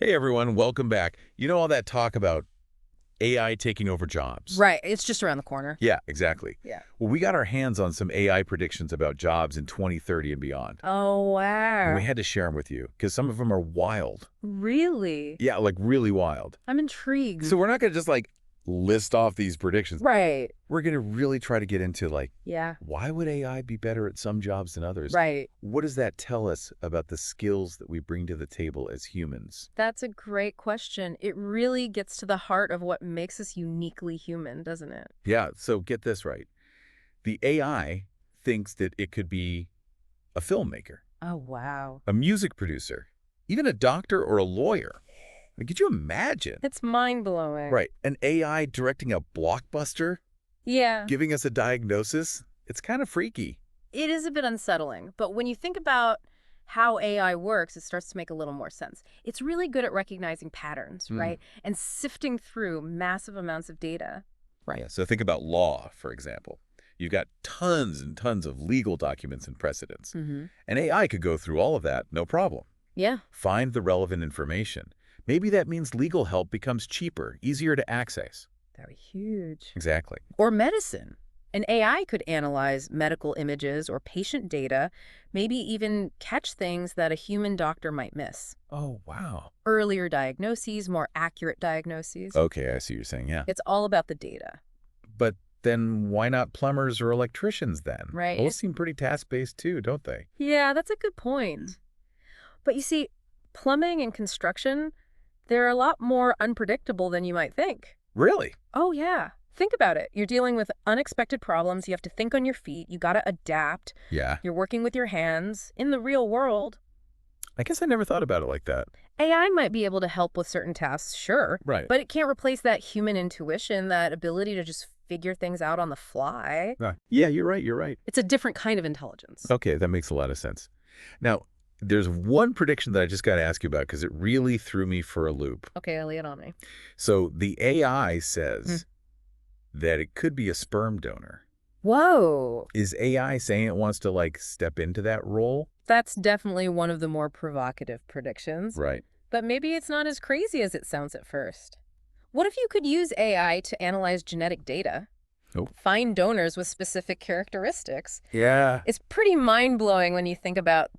Hey everyone, welcome back. You know all that talk about AI taking over jobs? Right. It's just around the corner. Yeah, exactly. Yeah. Well, we got our hands on some AI predictions about jobs in 2030 and beyond. Oh, And we wow. had to share them with you because some of them are wild. Really? Yeah, like really wild. I'm intrigued. So we're not going to just list off these predictions. Right. We're going to really try to get into Yeah. why would AI be better at some jobs than others? Right. What does that tell us about the skills that we bring to the table as humans? That's a great question. It really gets to the heart of what makes us uniquely human, doesn't it? Yeah, so get this right. The AI thinks that it could be a filmmaker, Oh, wow. a music producer, even a doctor or a lawyer. I mean, could you imagine? It's mind-blowing. Right, an AI directing a blockbuster, Yeah. giving us a diagnosis? It's kind of freaky. It is a bit unsettling, but when you think about how AI works, it starts to make a little more sense. It's really good at recognizing patterns, right? And sifting through massive amounts of data. Right. Yeah, so think about law, for example. You've got tons and tons of legal documents and precedents. Mm-hmm. An AI could go through all of that, no problem. Yeah. Find the relevant information. Maybe that means legal help becomes cheaper, easier to access. That'd be huge. Exactly. Or medicine. An AI could analyze medical images or patient data, maybe even catch things that a human doctor might miss. Oh, wow. Earlier diagnoses, more accurate diagnoses. Okay, I see what you're saying, yeah. It's all about the data, But then why not plumbers or electricians then? right? Those seem pretty task-based too, don't they? Yeah, that's a good point. But you see, plumbing and construction, they're a lot more unpredictable than you might think. Really? Oh, yeah. Think about it. You're dealing with unexpected problems. You have to think on your feet. You got to adapt. Yeah. You're working with your hands. In the real world, I guess I never thought about it like that. AI might be able to help with certain tasks, sure, Right. but it can't replace that human intuition, that ability to just figure things out on the fly. Yeah, you're right, you're right. It's a different kind of intelligence. Okay, that makes a lot of sense. Now, there's one prediction that I just got to ask you about because it really threw me for a loop. Okay, lay it on me. So the AI says that it could be a sperm donor. Whoa. Is AI saying it wants to step into that role? That's definitely one of the more provocative predictions. Right. But maybe it's not as crazy as it sounds at first. What if you could use AI to analyze genetic data? Oh. Find donors with specific characteristics? Yeah. It's pretty mind-blowing when you think about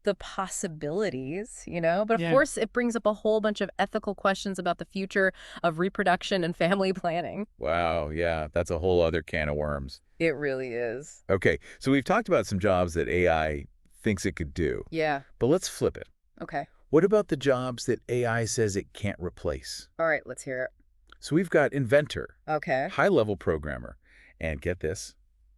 the possibilities, But of course, it brings up a whole bunch of ethical questions about the future of reproduction and family planning. Wow, yeah, that's a whole other can of worms. It really is. Okay, so we've talked about some jobs that AI thinks it could do, Yeah. but let's flip it. Okay. What about the jobs that AI says it can't replace? All right, let's hear it. So we've got inventor, Okay. high-level programmer, and get this,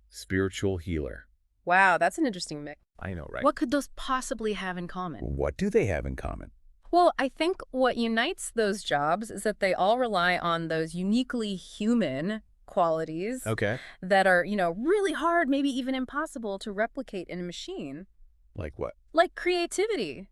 spiritual healer. Wow, that's an interesting mix. I know, right? What could those possibly have in common? What do they have in common? Well, I think what unites those jobs is that they all rely on those uniquely human qualities Okay. that are, really hard, maybe even impossible to replicate in a machine, Like what? like creativity.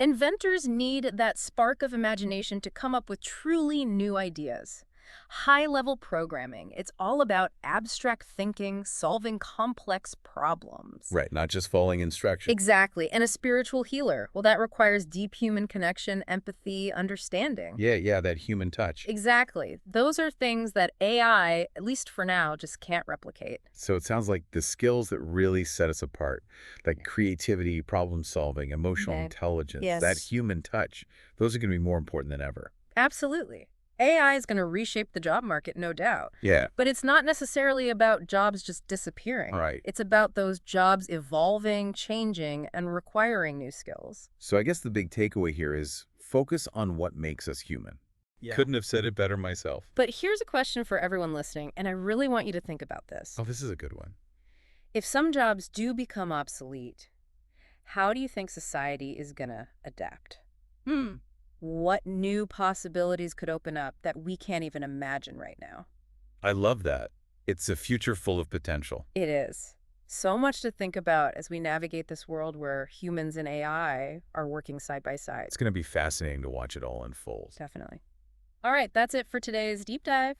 Inventors need that spark of imagination to come up with truly new ideas. High-level programming, it's all about abstract thinking, solving complex problems. Right, not just following instructions. Exactly. And a spiritual healer, well, that requires deep human connection, empathy, understanding. Yeah, that human touch. Exactly. Those are things that AI, at least for now, just can't replicate. So it sounds like the skills that really set us apart, like creativity, problem solving, emotional Okay. intelligence, Yes. that human touch, those are going to be more important than ever. Absolutely. AI is going to reshape the job market, no doubt. Yeah. But it's not necessarily about jobs just disappearing. Right. It's about those jobs evolving, changing, and requiring new skills. So I guess the big takeaway here is focus on what makes us human. Yeah. Couldn't have said it better myself. But here's a question for everyone listening, and I really want you to think about this. Oh, this is a good one. If some jobs do become obsolete, how do you think society is going to adapt? What new possibilities could open up that we can't even imagine right now? I love that. It's a future full of potential. It is. So much to think about as we navigate this world where humans and AI are working side by side. It's going to be fascinating to watch it all unfold. Definitely. All right, that's it for today's deep dive.